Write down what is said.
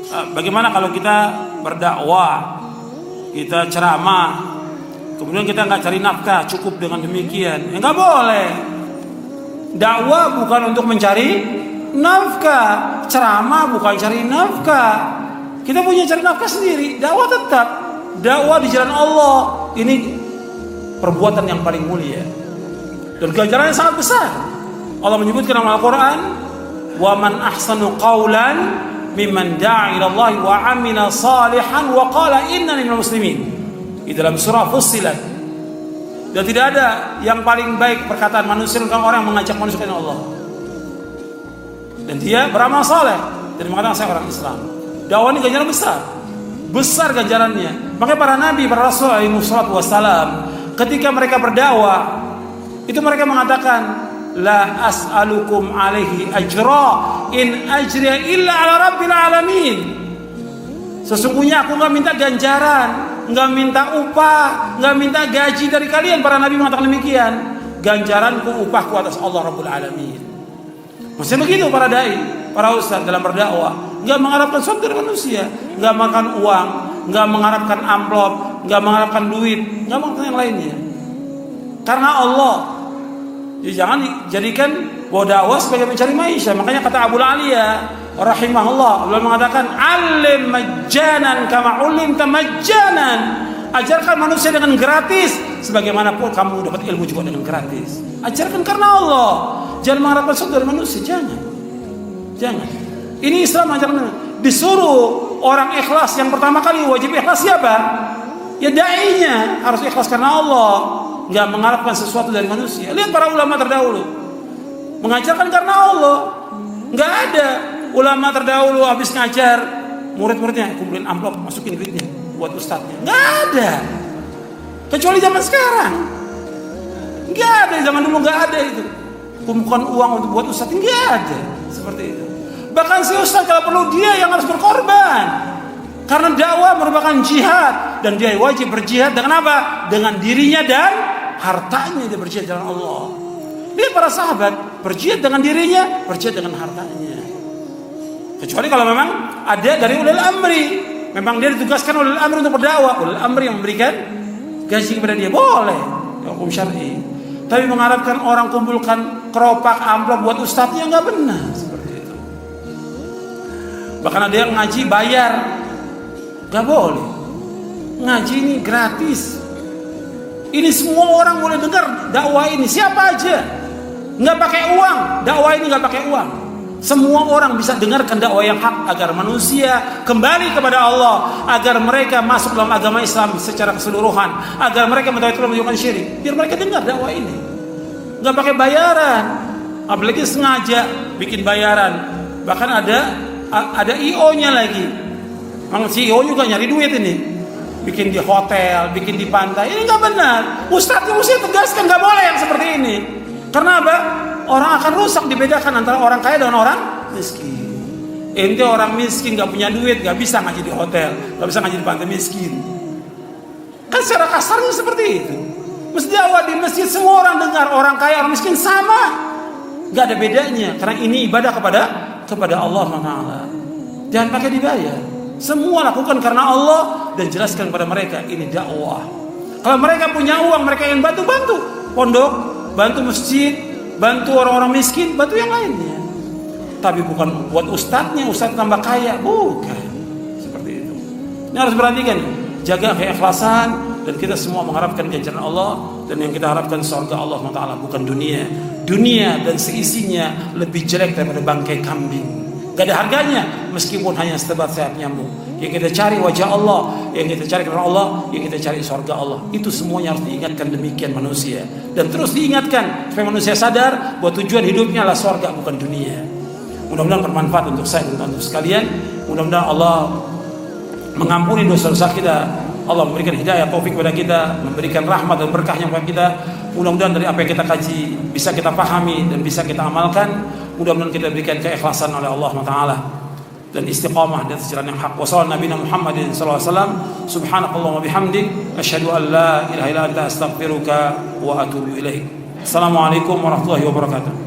Bagaimana kalau kita berdakwah, kita ceramah, kemudian kita nggak cari nafkah, cukup dengan demikian? Nggak boleh. Dakwah bukan untuk mencari nafkah, ceramah bukan cari nafkah. Kita punya cari nafkah sendiri. Dakwah tetap dakwah di jalan Allah. Ini perbuatan yang paling mulia dan ganjarannya sangat besar. Allah menyebutkan dalam Al-Quran, wa man ahsanu qawlan mimman da'a ila Allah wa amila salihan wa qala innani minal muslimin. Di dalam surah Fussilat. Dan tidak ada yang paling baik perkataan manusia tentang orang yang mengajak manusia kepada Allah dan dia beramal saleh dan mengatakan saya orang Islam. Dakwah ini ganjaran besar, besar ganjarannya. Makanya para nabi, para rasul alaihi wassalam, ketika mereka berdakwah itu mereka mengatakan, la as'alukum alaihi ajra in ajriya illa ala rabbil alamin. Sesungguhnya aku nggak minta ganjaran, nggak minta upah, nggak minta gaji dari kalian. Para nabi mengatakan demikian. Ganjaranku, upahku atas Allah Rabbul Alamin. Maksudnya begitu para dai, para ustaz dalam berdakwah, nggak mengharapkan sesuatu dari manusia, nggak makan uang, nggak mengharapkan amplop, nggak mengharapkan duit, nggak mengharapkan yang lainnya. Karena Allah. Jadi jangan jadikan bahwa dakwah sebagai mencari maisha. Makanya kata Abu Aliya rahimahullah, beliau mengatakan, alim majjanan kama ulimta majjanan. Ajarkan manusia dengan gratis sebagaimana pun kamu dapat ilmu juga dengan gratis. Ajarkan karena Allah. Jangan mengharapkan sesuatu dari manusia. Jangan. Ini Islam ajarkan. Disuruh orang ikhlas, yang pertama kali wajib ikhlas siapa? Ya dai-nya harus ikhlas karena Allah, nggak mengharapkan sesuatu dari manusia. Lihat para ulama terdahulu mengajarkan karena Allah. Nggak ada ulama terdahulu habis ngajar murid-muridnya kumpulin amplop, masukin duitnya buat ustadznya. Nggak ada. Kecuali zaman sekarang. Nggak ada, zaman dulu nggak ada itu. Kumpulkan uang untuk buat ustadz, nggak ada seperti itu. Bahkan si ustadz kalau perlu dia yang harus berkorban. Karena dakwah merupakan jihad dan dia wajib berjihad dengan apa? Dengan dirinya dan hartanya dia berjihad jalan Allah. Lihat para sahabat berjihad dengan dirinya, berjihad dengan hartanya. Kecuali kalau memang ada dari ulil amri, memang dia ditugaskan ulil amri untuk berdakwah, ulil amri yang memberikan gaji kepada dia, boleh, hukum syar'i. Tapi mengharapkan orang kumpulkan keropak amplop buat ustadznya, nggak benar seperti itu. Bahkan ada yang ngaji bayar. Gak boleh. Ngaji ini gratis. Ini semua orang boleh dengar dakwah ini. Siapa aja nggak pakai uang. Dakwah ini nggak pakai uang. Semua orang bisa dengarkan dakwah yang hak agar manusia kembali kepada Allah, agar mereka masuk dalam agama Islam secara keseluruhan, agar mereka mentauhidkan menjauhkan syirik. Biar mereka dengar dakwah ini. Nggak pakai bayaran. Apalagi sengaja bikin bayaran. Bahkan ada IO-nya lagi. Mang CEO juga nyari duit ini, bikin di hotel, bikin di pantai. Ini nggak benar. Ustadznya mesti tegaskan nggak boleh yang seperti ini. Karena apa? Orang akan rusak, dibedakan antara orang kaya dan orang miskin. Ente orang miskin nggak punya duit, nggak bisa ngaji di hotel, nggak bisa ngaji di pantai, miskin. Kan secara kasarnya seperti itu. Mesti dakwah di masjid semua orang dengar, orang kaya orang miskin sama, nggak ada bedanya. Karena ini ibadah kepada Allah Taala. Jangan pakai dibayar. Semua lakukan karena Allah dan jelaskan kepada mereka ini dakwah. Kalau mereka punya uang, mereka ingin bantu pondok, bantu masjid, bantu orang-orang miskin, bantu yang lainnya. Tapi bukan buat ustadznya, ustadz tambah kaya, bukan seperti itu. Ini harus perhatikan, jaga keikhlasan dan kita semua mengharapkan ganjaran Allah dan yang kita harapkan surga Allah Taala, bukan dunia. Dunia dan seisinya lebih jelek daripada bangkai kambing. Gak ada harganya meskipun hanya setebat sayap nyamuk. Yang kita cari wajah Allah, yang kita cari karena Allah, yang kita cari surga Allah. Itu semuanya harus diingatkan demikian manusia. Dan terus diingatkan supaya manusia sadar bahwa tujuan hidupnya adalah surga bukan dunia. Mudah-mudahan bermanfaat untuk saya dan untuk sekalian. Mudah-mudahan Allah mengampuni dosa-dosa kita. Allah memberikan hidayah taufik kepada kita, memberikan rahmat dan berkahnya kepada kita. Mudah-mudahan dari apa yang kita kaji bisa kita pahami dan bisa kita amalkan. Mudah-mudahan kita berikan keikhlasan oleh Allah Taala dan istiqamah di atas jalan yang hak. Wassallallahu Nabi Muhammadin sallallahu alaihi wasallam. Subhanakallahumma bihamdik asyhadu an la ilaha illa anta astaghfiruka wa atubu ilaik. Assalamualaikum warahmatullahi wabarakatuh.